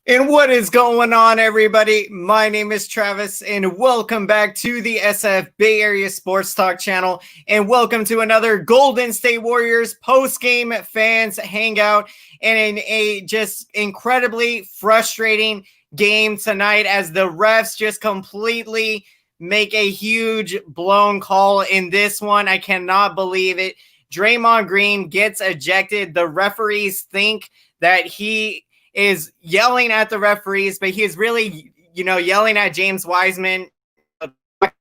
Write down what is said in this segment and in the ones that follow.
And what is going on, everybody? My name is Travis, and welcome back to the SF Bay Area Sports Talk channel. And welcome to another Golden State Warriors post-game fans hangout, and in a just incredibly frustrating game tonight as the refs just completely make a huge blown call in this one. I cannot believe it. Draymond Green gets ejected. The referees think that he is yelling at the referees, but he is really, yelling at James Wiseman, a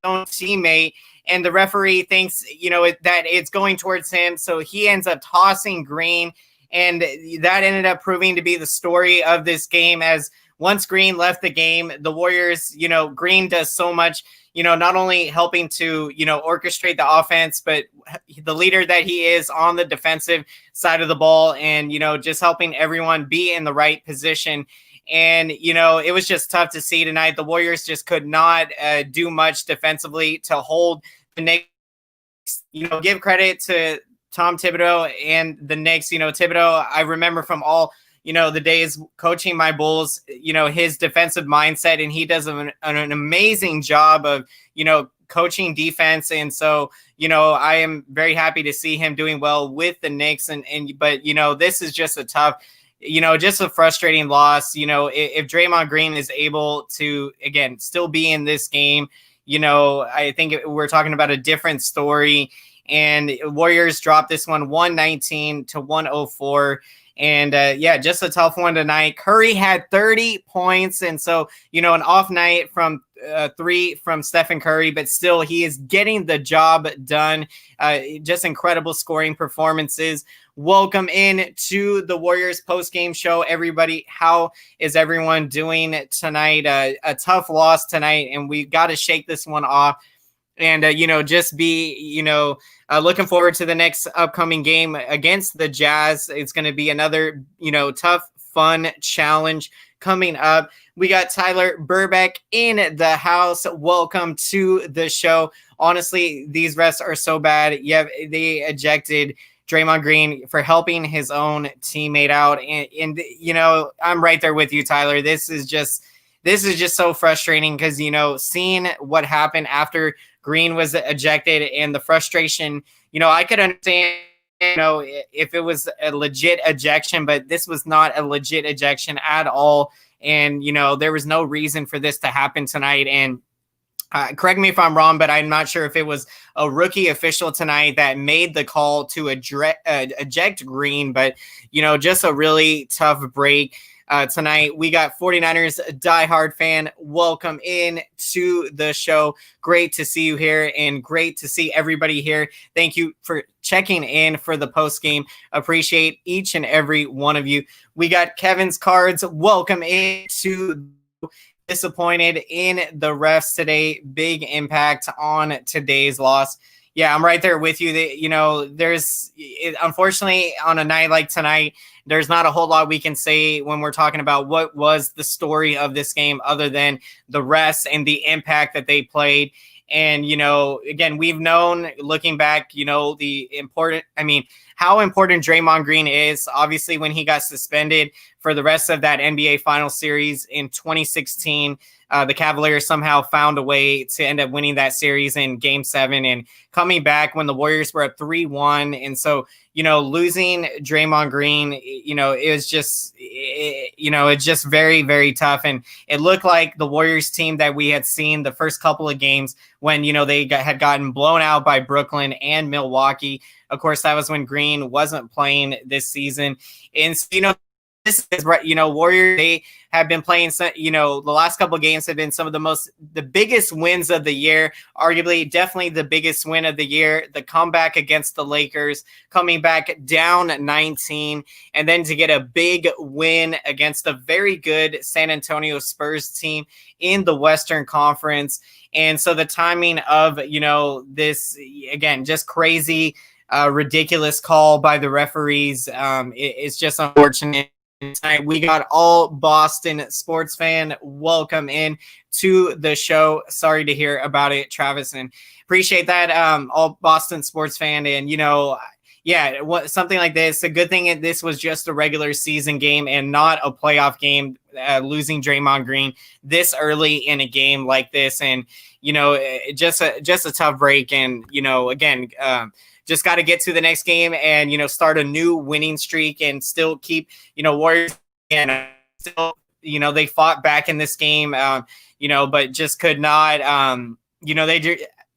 own teammate, and the referee thinks, that it's going towards him, so he ends up tossing Green, and that ended up proving to be the story of this game, as once Green left the game, the Warriors, Green does so much, not only helping to, orchestrate the offense, but the leader that he is on the defensive side of the ball and, just helping everyone be in the right position. And, it was just tough to see tonight. The Warriors just could not do much defensively to hold the Knicks. Give credit to Tom Thibodeau and the Knicks. Thibodeau, I remember from all the days coaching my Bulls, his defensive mindset, and he does an amazing job of, coaching defense. And so, I am very happy to see him doing well with the Knicks. But this is just a tough, just a frustrating loss. If Draymond Green is able to, again, still be in this game, I think we're talking about a different story. And Warriors dropped this one 119 to 104. And just a tough one tonight. Curry had 30 points. And so, an off night from 3 from Stephen Curry, but still he is getting the job done. Just incredible scoring performances. Welcome in to the Warriors post-game show, everybody. How is everyone doing tonight? A tough loss tonight, and we got to shake this one off. And, just be, looking forward to the next upcoming game against the Jazz. It's going to be another, tough, fun challenge coming up. We got Tyler Burbeck in the house. Welcome to the show. Honestly, these refs are so bad. Yeah, they ejected Draymond Green for helping his own teammate out. And I'm right there with you, Tyler. This is just so frustrating because, seeing what happened after Green was ejected and the frustration, I could understand, if it was a legit ejection, but this was not a legit ejection at all. And, there was no reason for this to happen tonight. And correct me if I'm wrong, but I'm not sure if it was a rookie official tonight that made the call to eject Green, but, just a really tough break. Tonight, we got 49ers diehard fan. Welcome in to the show. Great to see you here and great to see everybody here. Thank you for checking in for the post game. Appreciate each and every one of you. We got Kevin's Cards. Welcome in to disappointed in the refs today. Big impact on today's loss. Yeah, I'm right there with you. Unfortunately, on a night like tonight, there's not a whole lot we can say when we're talking about what was the story of this game other than the refs and the impact that they played. And, again, we've known looking back, how important Draymond Green is. Obviously, when he got suspended for the rest of that NBA Finals series in 2016, the Cavaliers somehow found a way to end up winning that series in Game 7 and coming back when the Warriors were up 3-1. And so, losing Draymond Green, it was just, it's just very, very tough. And it looked like the Warriors team that we had seen the first couple of games when, they had gotten blown out by Brooklyn and Milwaukee. Of course, that was when Green wasn't playing this season. And, this is right. Warriors, they have been playing, the last couple of games have been some of the biggest wins of the year, arguably definitely the biggest win of the year, the comeback against the Lakers, coming back down 19, and then to get a big win against a very good San Antonio Spurs team in the Western Conference. And so the timing of, this, again, just crazy, ridiculous call by the referees is just unfortunate. Tonight we got all Boston sports fan. Welcome in to the show. Sorry to hear about it, Travis, and appreciate that. All Boston sports fan, and yeah, something like this. A good thing this was just a regular season game and not a playoff game. Losing Draymond Green this early in a game like this, and just a tough break. And again, just got to get to the next game and start a new winning streak and still keep Warriors. And still, they fought back in this game, but just could not.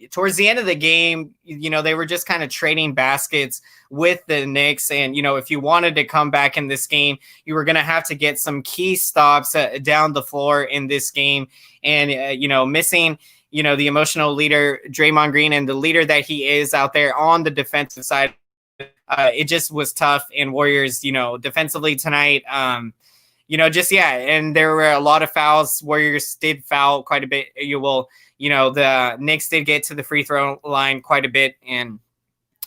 Towards the end of the game, they were just kind of trading baskets with the Knicks. And, if you wanted to come back in this game, you were going to have to get some key stops down the floor in this game. And, missing, the emotional leader, Draymond Green, and the leader that he is out there on the defensive side, it just was tough. And Warriors, defensively tonight, and there were a lot of fouls. Warriors did foul quite a bit. The Knicks did get to the free throw line quite a bit, and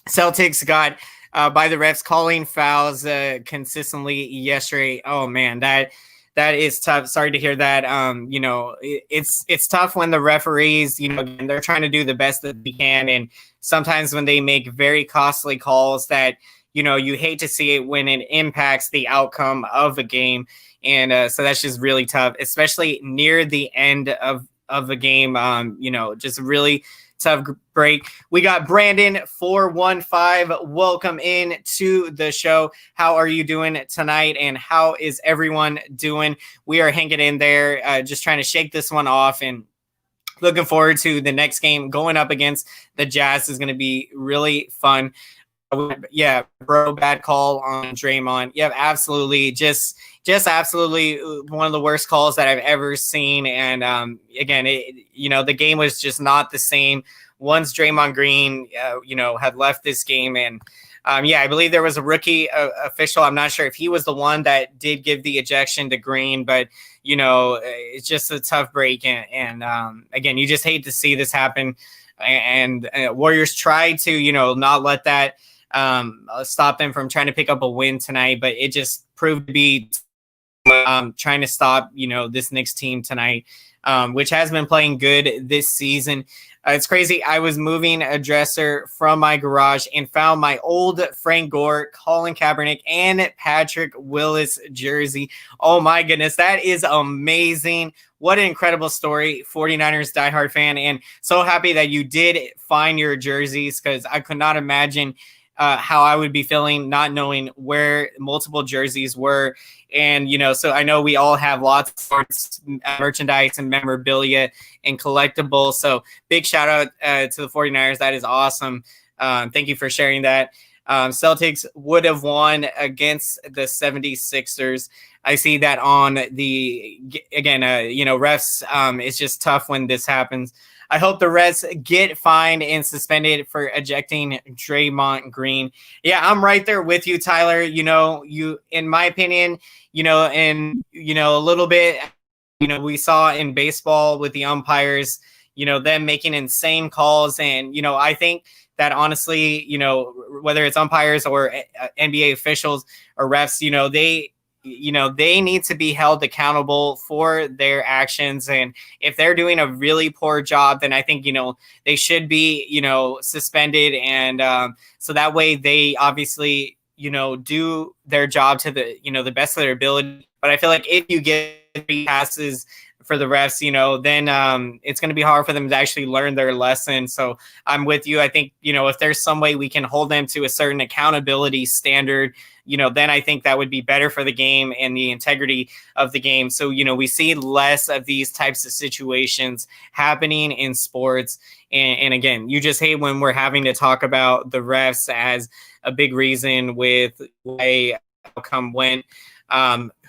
Celtics got by the refs calling fouls consistently yesterday. Oh man, that is tough. Sorry to hear that. It's tough when the referees, again, they're trying to do the best that they can, and sometimes when they make very costly calls that you hate to see it when it impacts the outcome of a game, and so that's just really tough, especially near the end of a game. Just really tough break. We got Brandon 415. Welcome in to the show. How are you doing tonight? And how is everyone doing? We are hanging in there, just trying to shake this one off, and looking forward to the next game going up against the Jazz is going to be really fun. Yeah, bro, bad call on Draymond. Yeah, absolutely. Just absolutely one of the worst calls that I've ever seen. And again, the game was just not the same once Draymond Green, had left this game. And I believe there was a rookie official. I'm not sure if he was the one that did give the ejection to Green, but it's just a tough break. And again, you just hate to see this happen. And Warriors tried to, not let that stop them from trying to pick up a win tonight, but it just proved to be trying to stop, this Knicks team tonight, which has been playing good this season. It's crazy. I was moving a dresser from my garage and found my old Frank Gore, Colin Kaepernick, and Patrick Willis jersey. Oh my goodness, that is amazing. What an incredible story, 49ers diehard fan, and so happy that you did find your jerseys, because I could not imagine how I would be feeling not knowing where multiple jerseys were. And, so I know we all have lots of sorts of merchandise and memorabilia and collectibles. So big shout out to the 49ers. That is awesome. Thank you for sharing that. Celtics would have won against the 76ers. I see that on the, again, refs. It's just tough when this happens. I hope the refs get fined and suspended for ejecting Draymond Green. Yeah, I'm right there with you, Tyler. In my opinion, and a little bit, we saw in baseball with the umpires, them making insane calls. And, I think that honestly, whether it's umpires or NBA officials or refs, they need to be held accountable for their actions. And if they're doing a really poor job, then I think, they should be, suspended. And so that way they obviously, do their job to the, the best of their ability. But I feel like if you get 3 passes for the refs, then it's going to be hard for them to actually learn their lesson. So I'm with you. I think, if there's some way we can hold them to a certain accountability standard, then I think that would be better for the game and the integrity of the game. So, we see less of these types of situations happening in sports. And again, you just hate when we're having to talk about the refs as a big reason with why outcome went.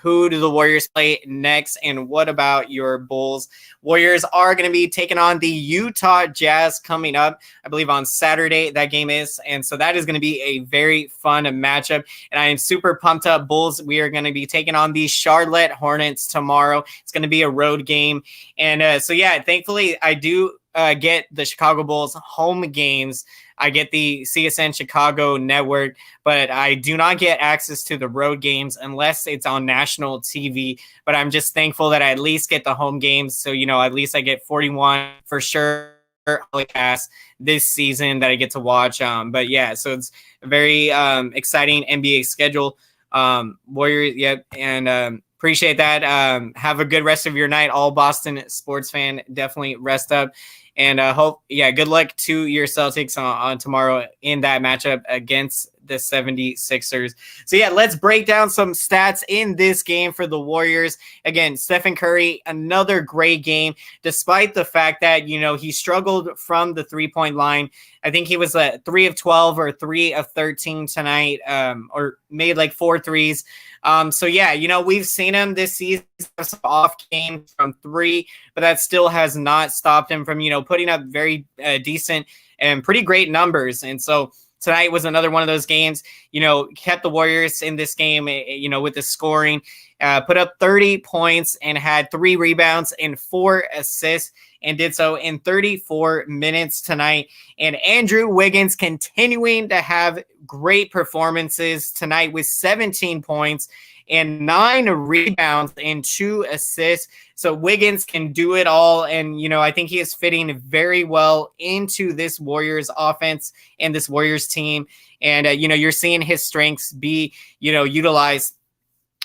Who do the Warriors play next? And what about your Bulls? Warriors are going to be taking on the Utah Jazz coming up, I believe on Saturday, that game is. And so that is going to be a very fun matchup. And I am super pumped up. Bulls, we are going to be taking on the Charlotte Hornets tomorrow. It's going to be a road game. And thankfully I do get the Chicago Bulls home games. I get the CSN Chicago network, but I do not get access to the road games unless it's on national TV. But I'm just thankful that I at least get the home games. So, at least I get 41 for sure pass this season that I get to watch. But yeah, so it's a very exciting NBA schedule. Warriors, yep, and appreciate that. Have a good rest of your night, all Boston sports fan. Definitely rest up. And good luck to your Celtics on tomorrow in that matchup against the 76ers. So, yeah, let's break down some stats in this game for the Warriors. Again, Stephen Curry, another great game, despite the fact that, he struggled from the three-point line. I think he was 3 of 12 or 3 of 13 tonight, or made like 4 threes. We've seen him this season off game from 3, but that still has not stopped him from, putting up very decent and pretty great numbers. And so tonight was another one of those games, kept the Warriors in this game, with the scoring, put up 30 points and had 3 rebounds and 4 assists, and did so in 34 minutes tonight. And Andrew Wiggins continuing to have great performances tonight with 17 points and 9 rebounds and 2 assists. So Wiggins can do it all. And, I think he is fitting very well into this Warriors offense and this Warriors team. And, you're seeing his strengths be, utilized.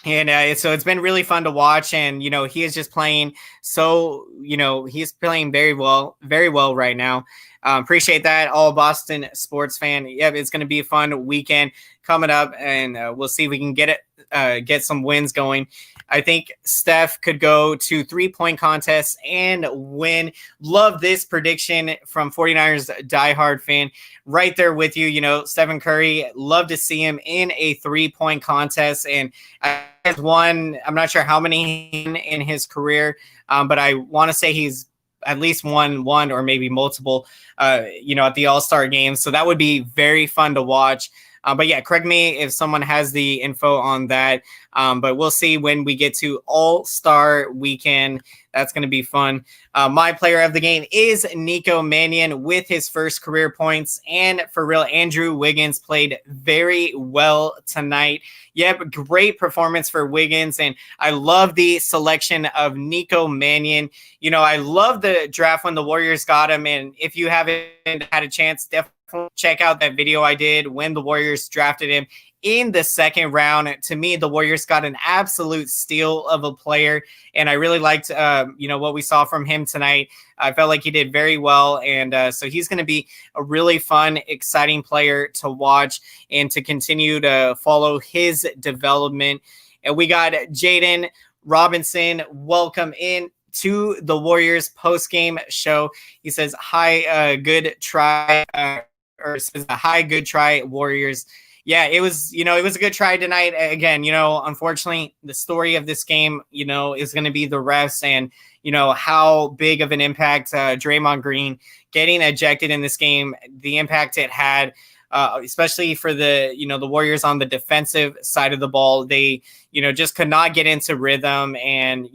And so it's been really fun to watch. And, he is just playing he's playing very well right now. Appreciate that, all Boston sports fan. Yeah, it's going to be a fun weekend coming up, and we'll see if we can get some wins going. I think Steph could go to 3-point contests and win. Love this prediction from 49ers diehard fan. Right there with you. Stephen Curry, love to see him in a 3-point contest. And has won, I'm not sure how many in his career, but I want to say he's at least won one or maybe multiple, at the All-Star game. So that would be very fun to watch. But yeah, correct me if someone has the info on that. But we'll see when we get to All-Star weekend. That's going to be fun. My player of the game is Nico Mannion with his first career points. And for real, Andrew Wiggins played very well tonight. Yep, great performance for Wiggins. And I love the selection of Nico Mannion. I love the draft when the Warriors got him. And if you haven't had a chance, definitely check out that video I did when the Warriors drafted him in the second round. To me, the Warriors got an absolute steal of a player, and I really liked, what we saw from him tonight. I felt like he did very well, and so he's going to be a really fun, exciting player to watch and to continue to follow his development. And we got Jaden Robinson. Welcome in to the Warriors post-game show. He says, hi, good try, or says, hi, good try, Warriors. Yeah, it was a good try tonight. Again, unfortunately, the story of this game, is going to be the refs and, how big of an impact Draymond Green getting ejected in this game, the impact it had, especially for the Warriors on the defensive side of the ball. They, just could not get into rhythm, and,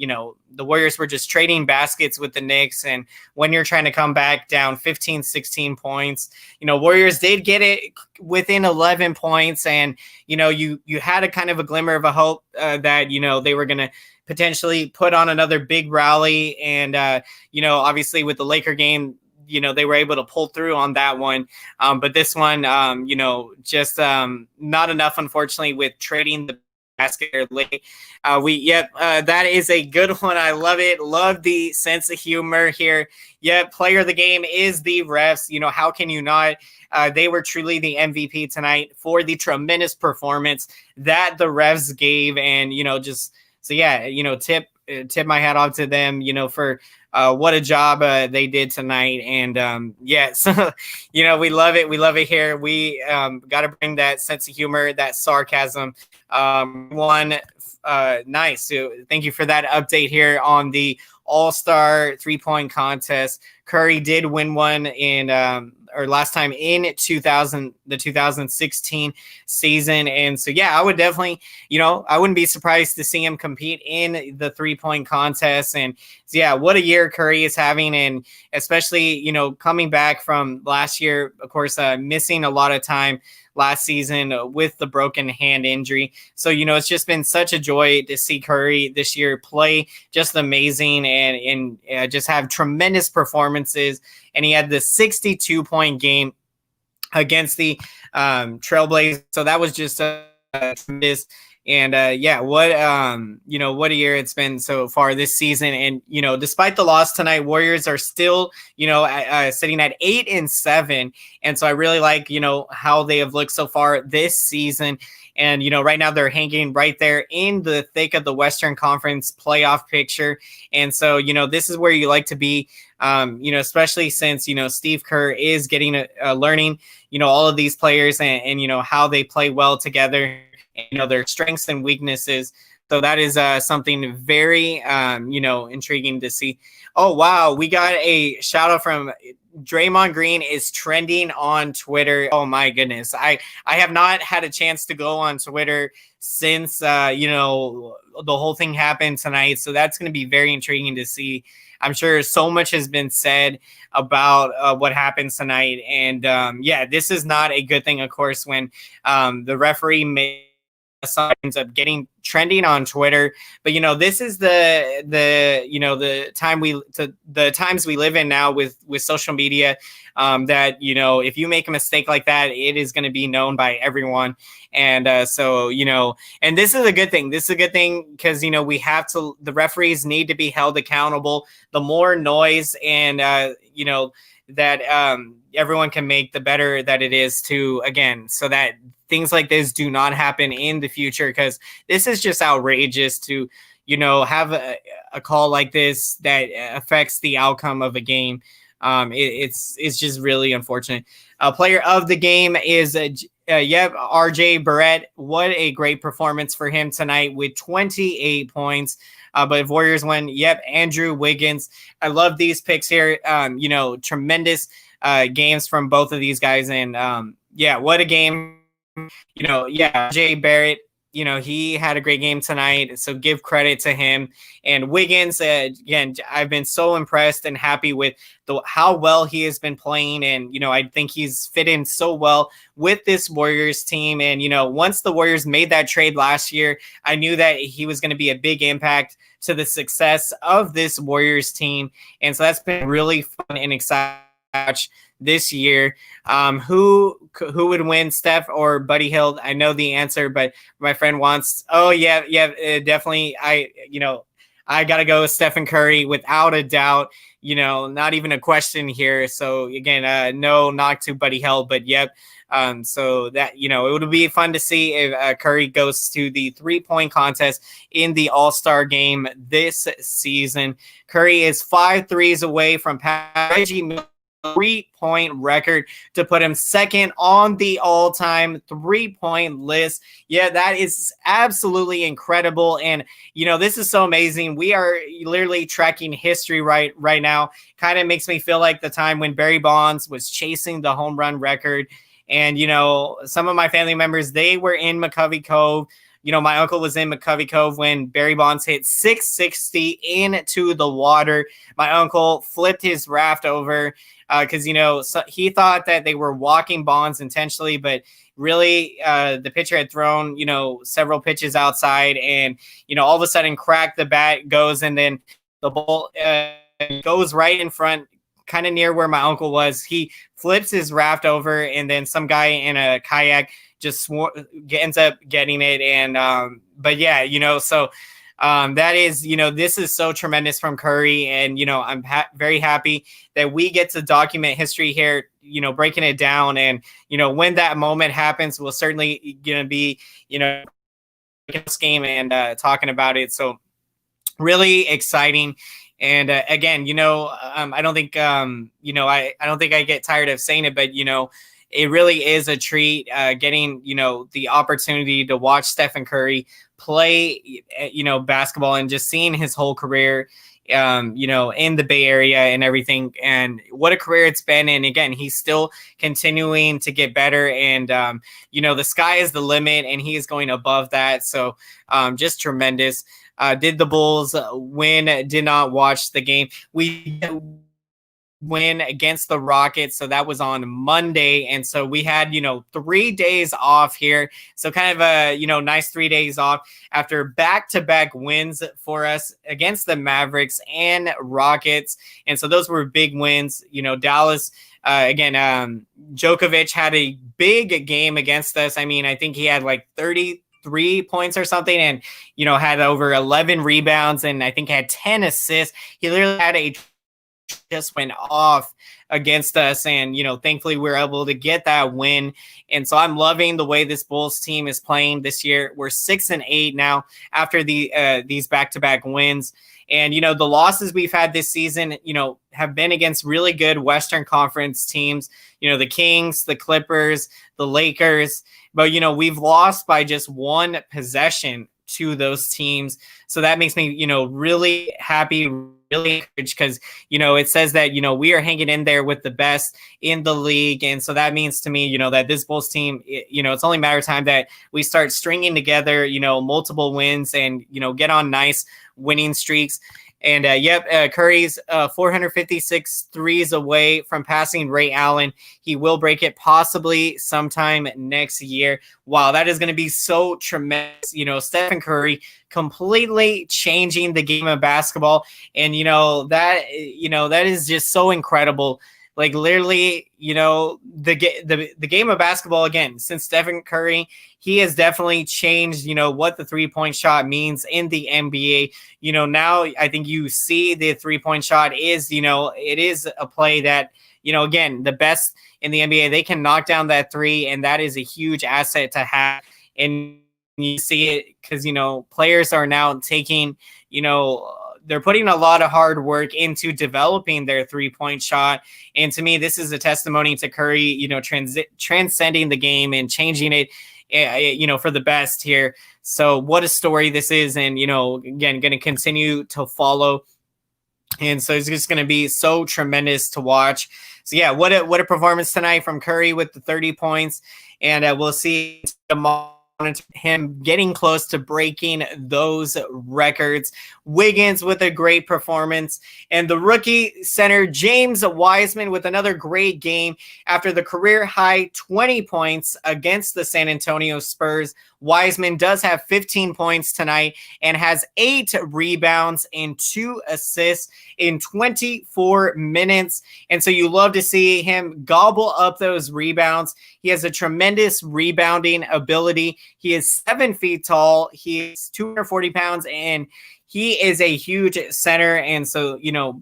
the Warriors were just trading baskets with the Knicks. And when you're trying to come back down 15, 16 points, Warriors did get it within 11 points. And, you had a kind of a glimmer of a hope that, they were going to potentially put on another big rally. And, obviously with the Laker game, they were able to pull through on that one. But this one, just not enough, unfortunately, with trading the basket late. That is a good one. I love it. Love the sense of humor here. Player of the game is the refs. How can you not? They were truly the MVP tonight for the tremendous performance that the refs gave. And, tip my hat off to them, for what a job they did tonight. And so, we love it. We love it here. We got to bring that sense of humor, that sarcasm. Nice. So thank you for that update here on the All-Star 3-point contest. Curry did win one in last time in the 2016 season. And so, I would definitely, I wouldn't be surprised to see him compete in the 3-point contest. And what a year Curry is having. And especially, coming back from last year, of course, missing a lot of time last season with the broken hand injury. So, it's just been such a joy to see Curry this year play just amazing and just have tremendous performances. And he had the 62-point game against the Trailblazers. So that was just tremendous. And what what a year it's been so far this season. And despite the loss tonight, Warriors are still sitting at 8-7. And so I really like how they have looked so far this season. And right now they're hanging right there in the thick of the Western Conference playoff picture. And so this is where you like to be. Especially since Steve Kerr is getting learning all of these players and how they play well together. Their strengths and weaknesses. So that is something very, intriguing to see. Oh, wow. We got a shout out from Draymond Green is trending on Twitter. Oh, my goodness. I have not had a chance to go on Twitter since, the whole thing happened tonight. So that's going to be very intriguing to see. I'm sure so much has been said about what happens tonight. And, this is not a good thing, of course, when the referee ends up getting trending on Twitter. But this is the times we live in now with social media, that if you make a mistake like that, it is going to be known by everyone. And and this is a good thing. This is a good thing because the referees need to be held accountable. The more noise and that everyone can make, the better that it is to, again, so that things like this do not happen in the future, because this is just outrageous to, have a call like this that affects the outcome of a game. It's just really unfortunate. Player of the game is RJ Barrett. What a great performance for him tonight with 28 points. But Warriors win. Andrew Wiggins. I love these picks here. Tremendous games from both of these guys. And what a game. Jay Barrett, he had a great game tonight. So give credit to him. And Wiggins, again, I've been so impressed and happy with how well he has been playing. And, I think he's fit in so well with this Warriors team. And, once the Warriors made that trade last year, I knew that he was going to be a big impact to the success of this Warriors team. And so that's been really fun and exciting this year. Who would win, Steph or Buddy Hield? I know the answer, but my friend wants, definitely. I got to go with Stephen Curry without a doubt, not even a question here. So again, no knock to Buddy Hield, but so that, it would be fun to see if Curry goes to the 3-point contest in the All-Star game this season. Curry is 5 threes away from Reggie Miller 3-point record to put him second on the all-time 3-point list. That is absolutely incredible. And this is so amazing. We are literally tracking history right now. Kind of makes me feel like the time when Barry Bonds was chasing the home run record. And some of my family members, they were in McCovey Cove. My uncle was in McCovey Cove when Barry Bonds hit 660 into the water. My uncle flipped his raft over because, so he thought that they were walking Bonds intentionally, but really the pitcher had thrown, several pitches outside and, all of a sudden cracked, the bat goes, and then the ball goes right in front, kind of near where my uncle was. He flips his raft over, and then some guy in a kayak just ends up getting it. And so that is, this is so tremendous from Curry. And, I'm very happy that we get to document history here, breaking it down. And, when that moment happens, we'll certainly going to be, this game and talking about it. So really exciting. And again, I don't think, I don't think I get tired of saying it, but, it really is a treat getting, the opportunity to watch Stephen Curry play, basketball, and just seeing his whole career, in the Bay Area and everything. And what a career it's been. And again, he's still continuing to get better. And, the sky is the limit, and he is going above that. So just tremendous. Did the Bulls win? Did not watch the game. We win against the Rockets. So that was on Monday. And so we had, 3 days off here. So kind of a, nice 3 days off after back-to-back wins for us against the Mavericks and Rockets. And so those were big wins. Dallas, Djokovic had a big game against us. I mean, I think he had like 33 points or something and, had over 11 rebounds and I think had 10 assists. He literally had just went off against us, and thankfully we were able to get that win. And so I'm loving the way this Bulls team is playing this year. We're 6-8 now after these back-to-back wins. And the losses we've had this season have been against really good Western Conference teams, the Kings, the Clippers, the Lakers, but we've lost by just one possession to those teams. So that makes me really happy, really encouraged, because it says that we are hanging in there with the best in the league. And so that means to me that this Bulls team, it's only a matter of time that we start stringing together multiple wins and get on nice winning streaks. And Curry's 456 threes away from passing Ray Allen. He will break it possibly sometime next year. Wow, that is going to be so tremendous. Stephen Curry completely changing the game of basketball. And, that is just so incredible. Like literally, the game of basketball, again, since Stephen Curry, he has definitely changed, what the 3-point shot means in the NBA. Now I think you see the 3-point shot is, it is a play that, again, the best in the NBA, they can knock down that three, and that is a huge asset to have. And you see it because, players are now taking, they're putting a lot of hard work into developing their 3-point shot. And to me, this is a testimony to Curry, transcending the game and changing it, for the best here. So what a story this is. And, again, going to continue to follow. And so it's just going to be so tremendous to watch. So yeah, what a performance tonight from Curry with the 30 points. And we'll see tomorrow him getting close to breaking those records. Wiggins with a great performance, and the rookie center James Wiseman with another great game after the career high 20 points against the San Antonio Spurs. Wiseman does have 15 points tonight and has 8 rebounds and 2 assists in 24 minutes. And so you love to see him gobble up those rebounds. He has a tremendous rebounding ability. He is 7 feet tall. He is 240 pounds, and he is a huge center. And so,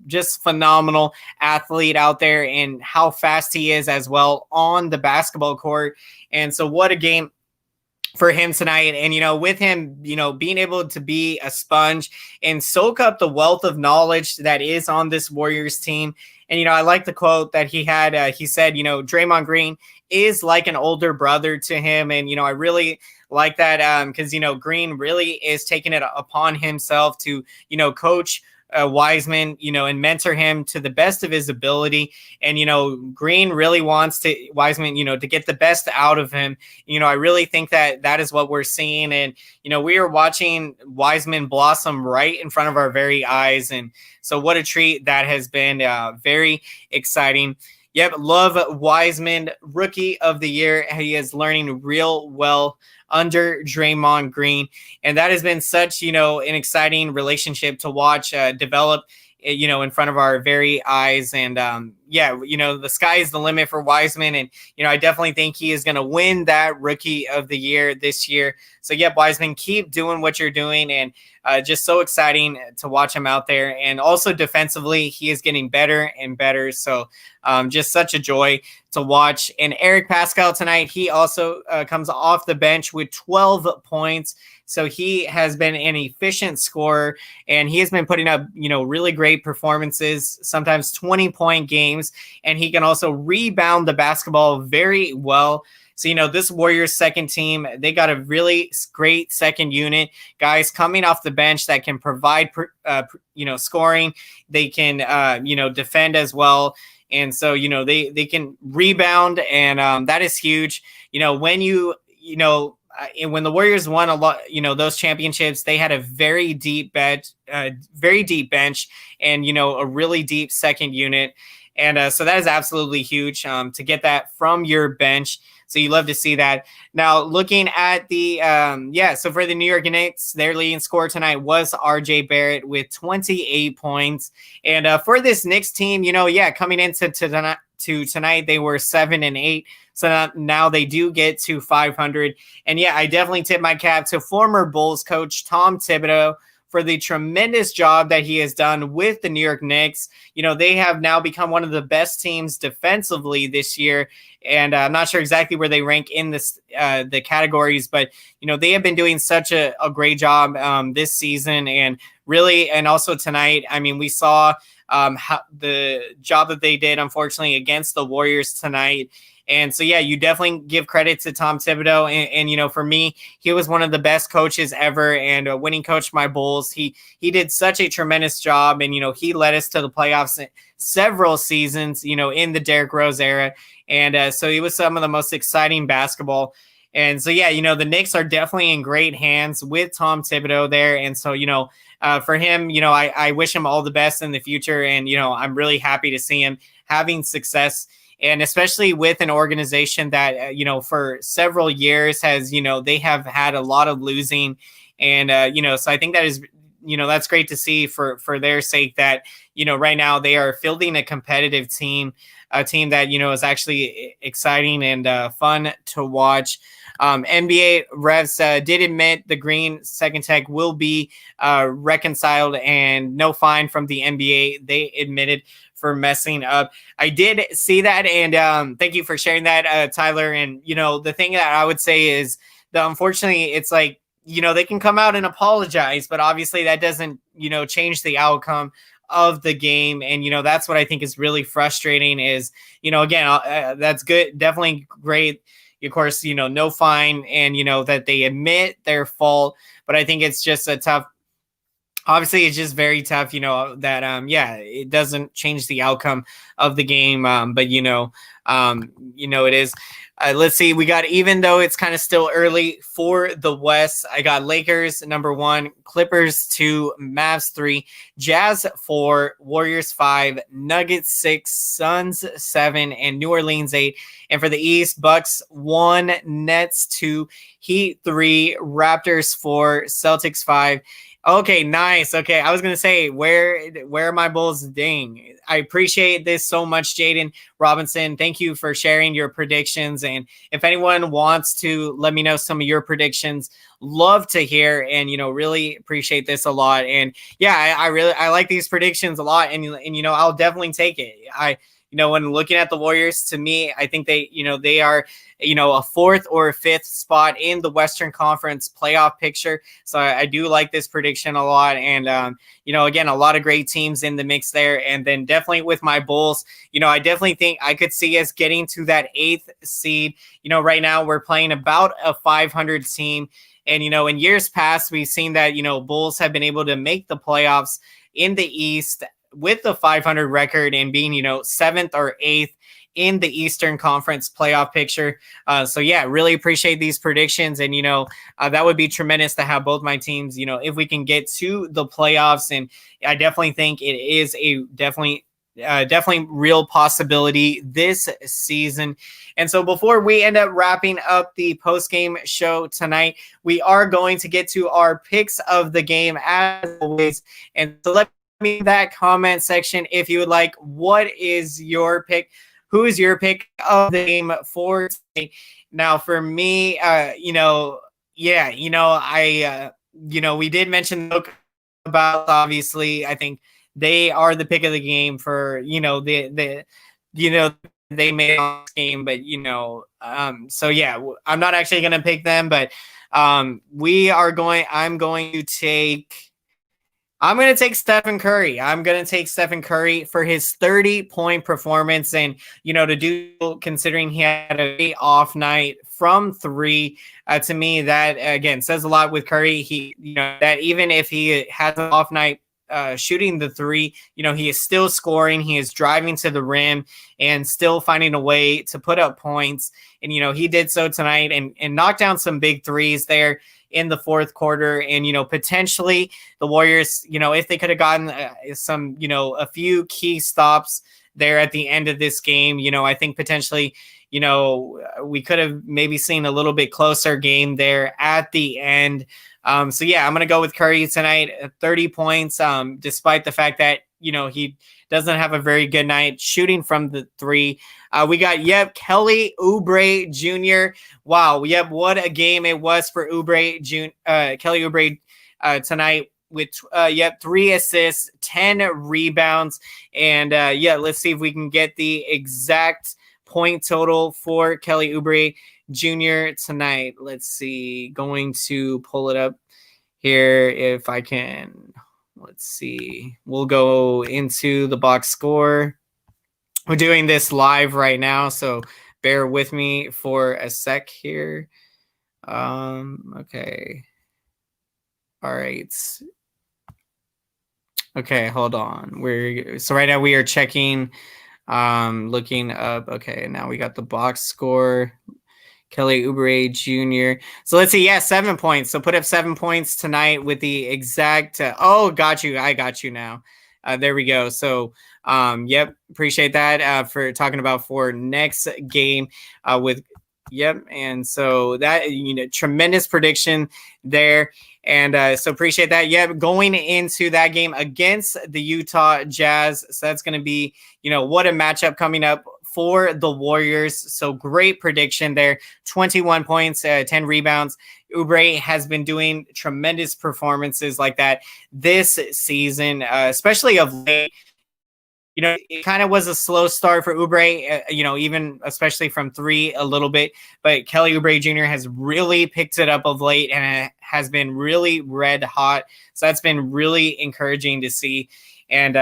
just phenomenal athlete out there, and how fast he is as well on the basketball court. And so what a game for him tonight. And, with him, being able to be a sponge and soak up the wealth of knowledge that is on this Warriors team. And, I like the quote that he had. He said, Draymond Green is like an older brother to him. And, I really like that because, Green really is taking it upon himself to, coach Wiseman, and mentor him to the best of his ability. And, Green really wants Wiseman, to get the best out of him. I really think that is what we're seeing. And, we are watching Wiseman blossom right in front of our very eyes. And so what a treat that has been. Very exciting. Yep. Love Wiseman, rookie of the year. He is learning real well under Draymond Green. And that has been such, an exciting relationship to watch develop, in front of our very eyes. And the sky is the limit for Wiseman. And, I definitely think he is going to win that rookie of the year this year. So, Wiseman, keep doing what you're doing. And just so exciting to watch him out there. And also defensively, he is getting better and better. So just such a joy to watch. And Eric Pascal tonight, he also comes off the bench with 12 points. So he has been an efficient scorer, and he has been putting up, really great performances, sometimes 20-point games, and he can also rebound the basketball very well. So, this Warriors second team, they got a really great second unit, guys coming off the bench that can provide, scoring. They can, defend as well. And so, they can rebound, and that is huge. When the Warriors won a lot, those championships, they had a very deep bench, and, a really deep second unit. And so that is absolutely huge to get that from your bench. So you love to see that. Now, looking at the, so for the New York Knicks, their leading scorer tonight was RJ Barrett with 28 points. And for this Knicks team, coming into tonight, they were 7-8. So now they do get to 500. And I definitely tip my cap to former Bulls coach Tom Thibodeau for the tremendous job that he has done with the New York Knicks. They have now become one of the best teams defensively this year. And I'm not sure exactly where they rank in the categories, but, they have been doing such a great job this season. And really, and also tonight, I mean, we saw how the job that they did, unfortunately, against the Warriors tonight. And so, you definitely give credit to Tom Thibodeau. And for me, he was one of the best coaches ever and winning coach my Bulls. He did such a tremendous job. And, he led us to the playoffs several seasons, in the Derrick Rose era. And so it was some of the most exciting basketball. And so, the Knicks are definitely in great hands with Tom Thibodeau there. And so, for him, I wish him all the best in the future. And, I'm really happy to see him having success. And especially with an organization that, for several years has, they have had a lot of losing. And, so I think that is, that's great to see for their sake that, right now they are fielding a competitive team, a team that, is actually exciting and fun to watch. NBA refs did admit the green second tech will be reconciled and no fine from the NBA. They admitted for messing up. I did see that, and thank you for sharing that, Tyler. And the thing that I would say is that unfortunately it's like they can come out and apologize, but obviously that doesn't change the outcome of the game. And that's what I think is really frustrating is again that's good, definitely great. Of course, no fine and, that they admit their fault. But I think it's just obviously it's just very tough, that, it doesn't change the outcome of the game. But, it is. Let's see. We got, even though it's kind of still early for the West, I got Lakers #1, Clippers 2, Mavs 3, Jazz 4, Warriors 5, Nuggets 6, Suns 7, and New Orleans 8. And for the East, Bucks 1, Nets 2, Heat 3, Raptors 4, Celtics 5. Okay, nice. Okay, I was going to say, where are my Bulls? Dang. I appreciate this so much, Jaden Robinson. Thank you for sharing your predictions. And if anyone wants to let me know some of your predictions, love to hear and, really appreciate this a lot. And I like these predictions a lot. And I'll definitely take it. When looking at the Warriors, to me, I think they are, a fourth or a fifth spot in the Western Conference playoff picture. So I do like this prediction a lot. And, again, a lot of great teams in the mix there. And then definitely with my Bulls, I definitely think I could see us getting to that 8th seed. Right now we're playing about a 500 team. And, in years past, we've seen that, Bulls have been able to make the playoffs in the East with the 500 record and being, 7th or 8th in the Eastern Conference playoff picture. Really appreciate these predictions. And, that would be tremendous to have both my teams, if we can get to the playoffs. And I definitely think it is a definitely real possibility this season. And so before we end up wrapping up the post-game show tonight, we are going to get to our picks of the game as always. And so let me in that comment section if you would like, what is your pick? Who is your pick of the game for today? Now, for me, we did mention about, obviously, I think they are the pick of the game for, they made this game, but, I'm not actually going to pick them, but I'm going to take Stephen Curry. I'm going to take Stephen Curry for his 30-point performance. And, to do, considering he had a off night from 3, to me, that, again, says a lot with Curry. He, that even if he has an off night shooting the 3, he is still scoring. He is driving to the rim and still finding a way to put up points. And, he did so tonight and knocked down some big threes there in the fourth quarter. And, potentially the Warriors, if they could have gotten some, a few key stops there at the end of this game. I think potentially, we could have maybe seen a little bit closer game there at the end. So yeah, I'm going to go with Curry tonight, 30 points, despite the fact that, he doesn't have a very good night shooting from the three. We got, Kelly Oubre Jr. Wow. What a game it was for Kelly Oubre tonight with, 3 assists, 10 rebounds. And let's see if we can get the exact point total for Kelly Oubre Jr. tonight. Let's see, going to pull it up here if I can. Let's see. We'll go into the box score. We're doing this live right now, so bear with me for a sec here. Okay. All right. Okay, hold on. So right now we are checking, looking up. Okay, now we got the box score. Kelly Oubre Jr. So let's see. 7 points. So put up 7 points tonight with the exact. Got you. I got you now. There we go. So, appreciate that for talking about for next game with. And so that, tremendous prediction there. And so appreciate that. Going into that game against the Utah Jazz. So that's going to be, what a matchup coming up for the Warriors. So great prediction there. 21 points, 10 rebounds. Oubre has been doing tremendous performances like that this season, especially of late. It kind of was a slow start for Oubre, even especially from three a little bit. But Kelly Oubre Jr. has really picked it up of late and has been really red hot. So that's been really encouraging to see. And,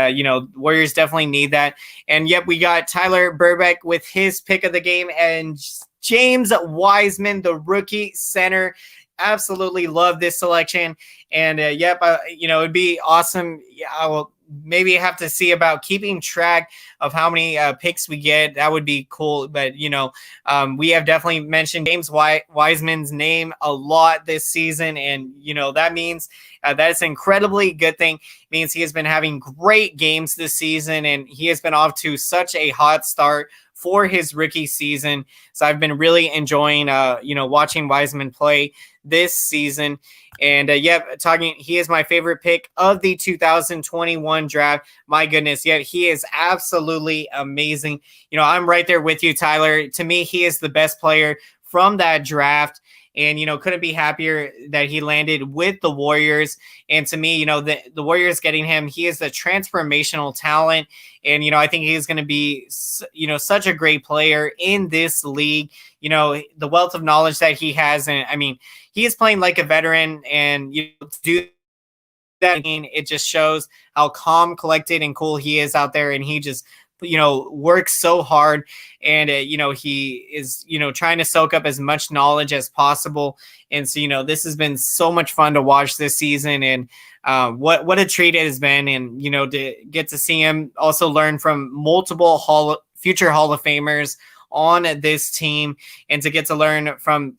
Warriors definitely need that. And we got Tyler Burbeck with his pick of the game and James Wiseman, the rookie center. Absolutely love this selection. And, it'd be awesome. I will maybe have to see about keeping track of how many picks we get. That would be cool. But, we have definitely mentioned James Wiseman's name a lot this season. And, that means that's an incredibly good thing. It means he has been having great games this season, and he has been off to such a hot start for his rookie season. So I've been really enjoying, watching Wiseman play this season. And he is my favorite pick of the 2021 draft. My goodness, he is absolutely amazing. I'm right there with you, Tyler. To me, he is the best player from that draft. And, couldn't be happier that he landed with the Warriors. And to me, the Warriors getting him, he is a transformational talent. And, I think he's going to be, such a great player in this league. The wealth of knowledge that he has. And I mean, he is playing like a veteran, and to do that, it just shows how calm, collected, and cool he is out there. And he just, works so hard, and he is trying to soak up as much knowledge as possible. And so this has been so much fun to watch this season, and what a treat it has been. And to get to see him also learn from multiple future Hall of Famers on this team, and to get to learn from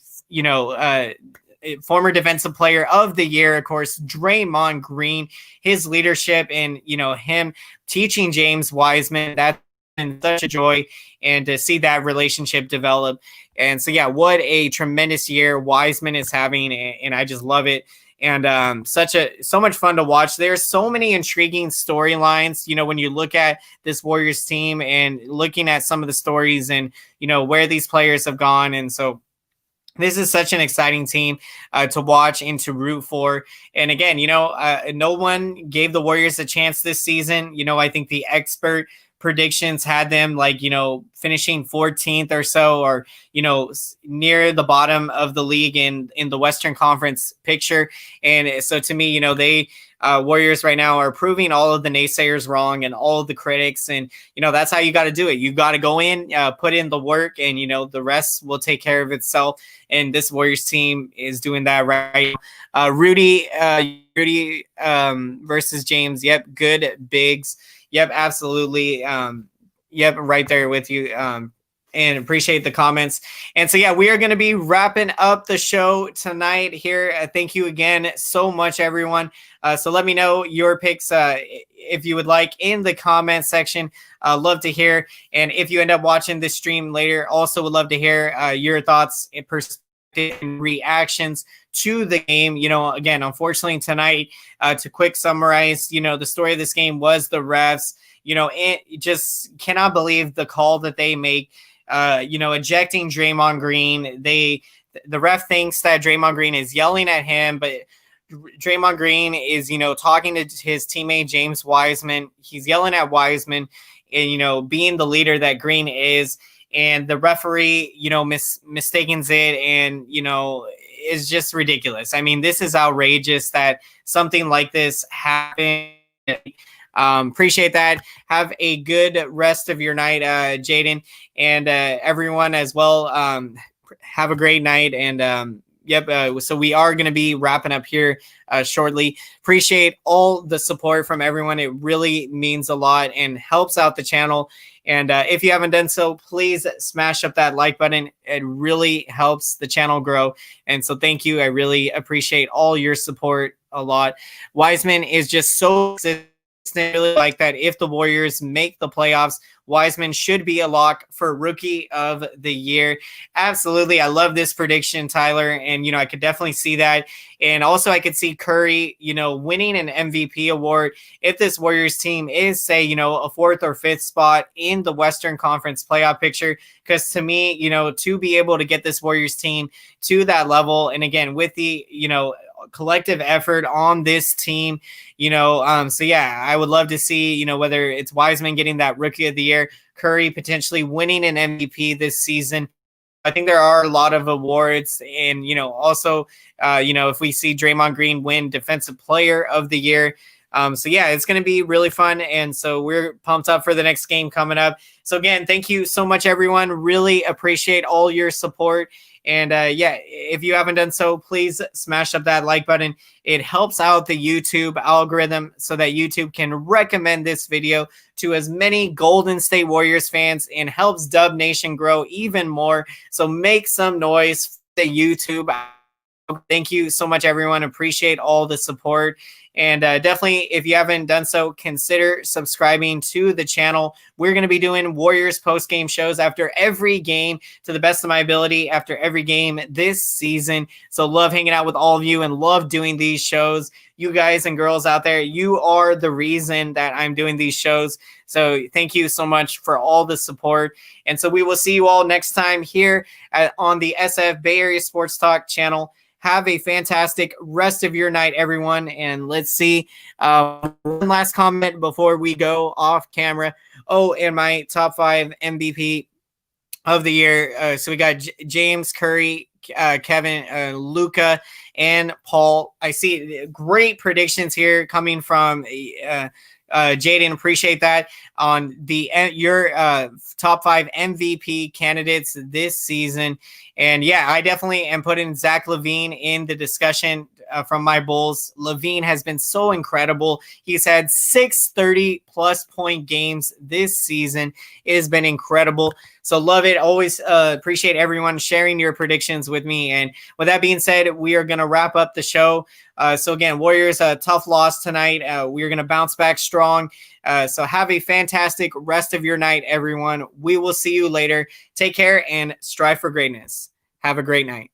former defensive player of the year, of course, Draymond Green, his leadership, and him teaching James Wiseman. That's been such a joy, and to see that relationship develop. And so what a tremendous year Wiseman is having, and I just love it. And so much fun to watch. There's so many intriguing storylines, when you look at this Warriors team and looking at some of the stories and where these players have gone. And so this is such an exciting team to watch and to root for. And again, no one gave the Warriors a chance this season. I think the expert predictions had them finishing 14th or so, or near the bottom of the league in the Western Conference picture. And so to me, they Warriors right now are proving all of the naysayers wrong and all of the critics. And that's how you got to do it. You got to go in, put in the work, and the rest will take care of itself. And this Warriors team is doing that right. Rudy versus James. Good bigs. Absolutely. Right there with you. and appreciate the comments. And so, yeah, we are going to be wrapping up the show tonight here. Thank you again so much, everyone. So let me know your picks if you would like in the comment section. Love to hear. And if you end up watching this stream later, also would love to hear your thoughts and perspective and reactions to the game. Again, unfortunately tonight, to quick summarize, the story of this game was the refs. It just cannot believe the call that they make. Ejecting Draymond Green. The ref thinks that Draymond Green is yelling at him, but Draymond Green is, talking to his teammate James Wiseman. He's yelling at Wiseman and, being the leader that Green is. And the referee, mistakes it and, is just ridiculous. I mean, this is outrageous that something like this happened. Appreciate that. Have a good rest of your night, Jaden, and everyone as well. Have a great night. And so we are going to be wrapping up here shortly. Appreciate all the support from everyone. It really means a lot and helps out the channel. And if you haven't done so, please smash up that like button. It really helps the channel grow. And so thank you. I really appreciate all your support a lot. Wiseman is just so really like that. If the Warriors make the playoffs, Wiseman should be a lock for Rookie of the Year. Absolutely. I love this prediction, Tyler. And, I could definitely see that. And also I could see Curry, winning an MVP award if this Warriors team is, say, a fourth or fifth spot in the Western Conference playoff picture. Because to me, to be able to get this Warriors team to that level, and again, with the, collective effort on this team, so yeah, I would love to see, whether it's Wiseman getting that Rookie of the Year, Curry potentially winning an MVP this season. I think there are a lot of awards, and also if we see Draymond Green win Defensive Player of the Year. So yeah, it's going to be really fun. And so we're pumped up for the next game coming up. So again, thank you so much, everyone. Really appreciate all your support. And yeah, if you haven't done so, please smash up that like button. It helps out the YouTube algorithm so that YouTube can recommend this video to as many Golden State Warriors fans and helps Dub Nation grow even more. So make some noise for the YouTube. Thank you so much, everyone. Appreciate all the support. And definitely, if you haven't done so, consider subscribing to the channel. We're going to be doing Warriors post-game shows after every game to the best of my ability after every game this season. So love hanging out with all of you and love doing these shows. You guys and girls out there, you are the reason that I'm doing these shows. So thank you so much for all the support. And so we will see you all next time here on the SF Bay Area Sports Talk channel. Have a fantastic rest of your night, everyone. And let's see one last comment before we go off camera. Oh, and my top 5 MVP of the year. So we got James, Curry, Kevin, Luka, and Paul. I see great predictions here coming from Jaden. Appreciate that on your top 5 MVP candidates this season. And yeah, I definitely am putting Zach LaVine in the discussion from my Bulls. LaVine has been so incredible. He's had 6 30-plus point games this season. It has been incredible. So love it. Always appreciate everyone sharing your predictions with me. And with that being said, we are going to wrap up the show. So again, Warriors, a tough loss tonight. We are going to bounce back strong. So have a fantastic rest of your night, everyone. We will see you later. Take care and strive for greatness. Have a great night.